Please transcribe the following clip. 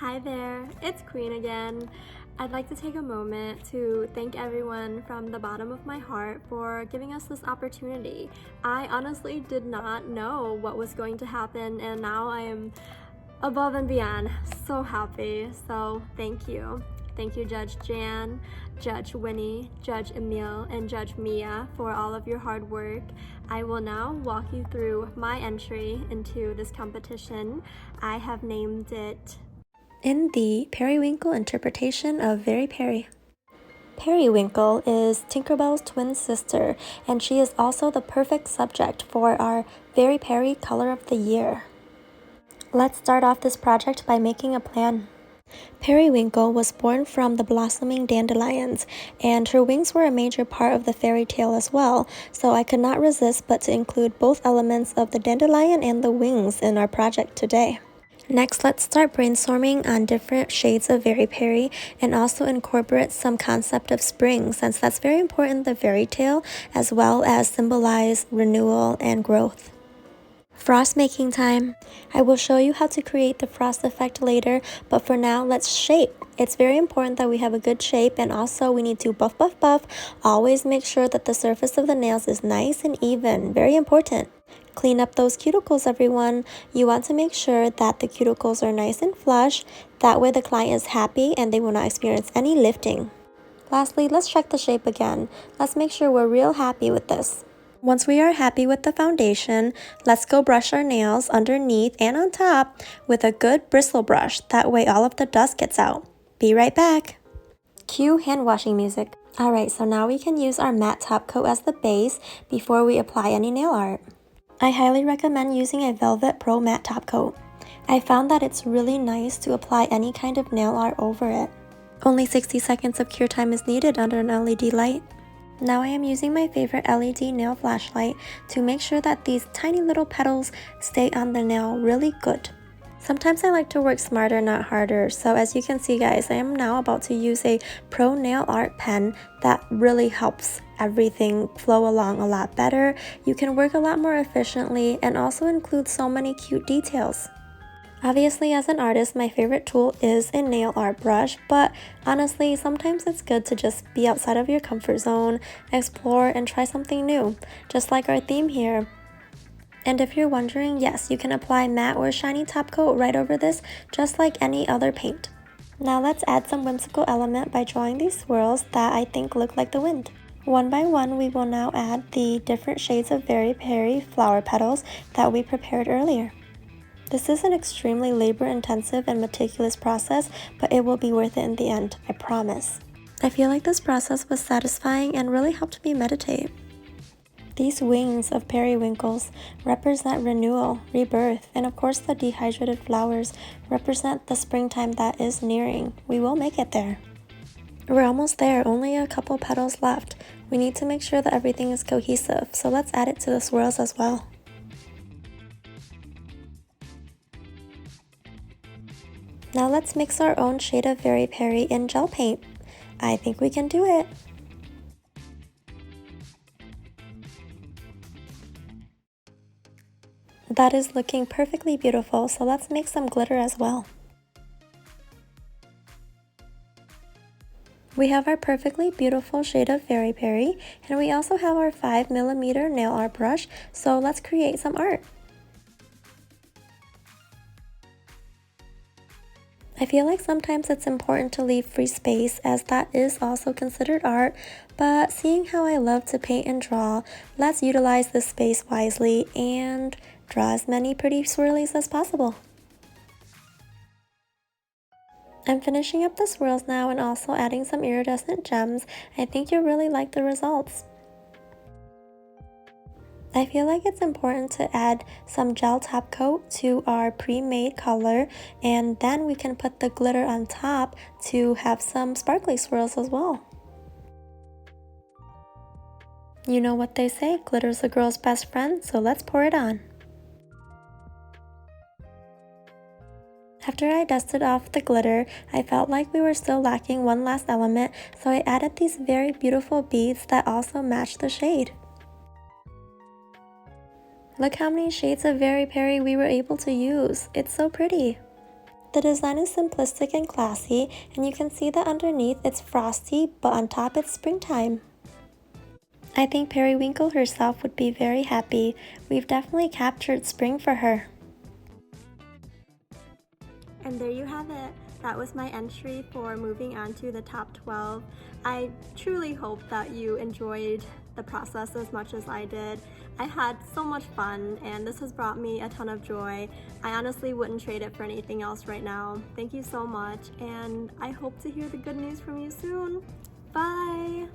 Hi there, it's Quyên again. I'd like to take a moment to thank everyone from the bottom of my heart for giving us this opportunity. I honestly did not know what was going to happen, and now I am above and beyond so happy. So thank you. Thank you, Judge Jan, Judge Winnie, Judge Emil, and Judge Mia for all of your hard work. I will now walk you through my entry into this competition. I have named it in the Periwinkle interpretation of Very Peri. Periwinkle is Tinkerbell's twin sister, and she is also the perfect subject for our Very Peri Color of the Year. Let's start off this project by making a plan. Periwinkle was born from the blossoming dandelions, and her wings were a major part of the fairy tale as well, so I could not resist but to include both elements of the dandelion and the wings in our project today. Next, let's start brainstorming on different shades of Very Peri and also incorporate some concept of spring, since that's very important in the fairy tale, as well as symbolize renewal and growth. Frost making time. I will show you how to create the frost effect later, but for now, let's shape. It's very important that we have a good shape, and also we need to buff. Always make sure that the surface of the nails is nice and even. Very important. Clean up those cuticles, everyone. You want to make sure that the cuticles are nice and flush. That way the client is happy and they will not experience any lifting. Lastly, let's check the shape again. Let's make sure we're real happy with this. Once we are happy with the foundation, let's go brush our nails underneath and on top with a good bristle brush. That way all of the dust gets out. Be right back. Cue hand washing music. Alright, so now we can use our matte top coat as the base before we apply any nail art. I highly recommend using a Velvet Pro Matte Top Coat. I found that it's really nice to apply any kind of nail art over it. Only 60 seconds of cure time is needed under an LED light. Now I am using my favorite LED nail flashlight to make sure that these tiny little petals stay on the nail really good. Sometimes I like to work smarter, not harder, so as you can see guys, I am now about to use a Pro Nail Art pen that really helps everything flow along a lot better. You can work a lot more efficiently and also include so many cute details. Obviously, as an artist, my favorite tool is a nail art brush, but honestly, sometimes it's good to just be outside of your comfort zone, explore, and try something new, just like our theme here. And if you're wondering, yes, you can apply matte or shiny top coat right over this, just like any other paint. Now let's add some whimsical element by drawing these swirls that I think look like the wind. One by one, we will now add the different shades of Very Peri flower petals that we prepared earlier. This is an extremely labor-intensive and meticulous process, but it will be worth it in the end, I promise. I feel like this process was satisfying and really helped me meditate. These wings of periwinkles represent renewal, rebirth, and of course the dehydrated flowers represent the springtime that is nearing. We will make it there. We're almost there, only a couple petals left. We need to make sure that everything is cohesive, so let's add it to the swirls as well. Now let's mix our own shade of Very Peri in gel paint. I think we can do it. That is looking perfectly beautiful, so let's make some glitter as well. We have our perfectly beautiful shade of Very Peri, and we also have our 5mm nail art brush, so let's create some art. I feel like sometimes it's important to leave free space, as that is also considered art, but seeing how I love to paint and draw, let's utilize this space wisely and draw as many pretty swirlies as possible. I'm finishing up the swirls now and also adding some iridescent gems. I think you'll really like the results. I feel like it's important to add some gel top coat to our pre-made color, and then we can put the glitter on top to have some sparkly swirls as well. You know what they say, glitter's a girl's best friend, so let's pour it on. After I dusted off the glitter, I felt like we were still lacking one last element, so I added these very beautiful beads that also match the shade. Look how many shades of Very Peri we were able to use. It's so pretty. The design is simplistic and classy, and you can see that underneath it's frosty, but on top it's springtime. I think Periwinkle herself would be very happy. We've definitely captured spring for her. And there you have it. That was my entry for moving on to the top 12. I truly hope that you enjoyed the process as much as I did. I had so much fun, and this has brought me a ton of joy. I honestly wouldn't trade it for anything else right now. Thank you so much, and I hope to hear the good news from you soon. Bye!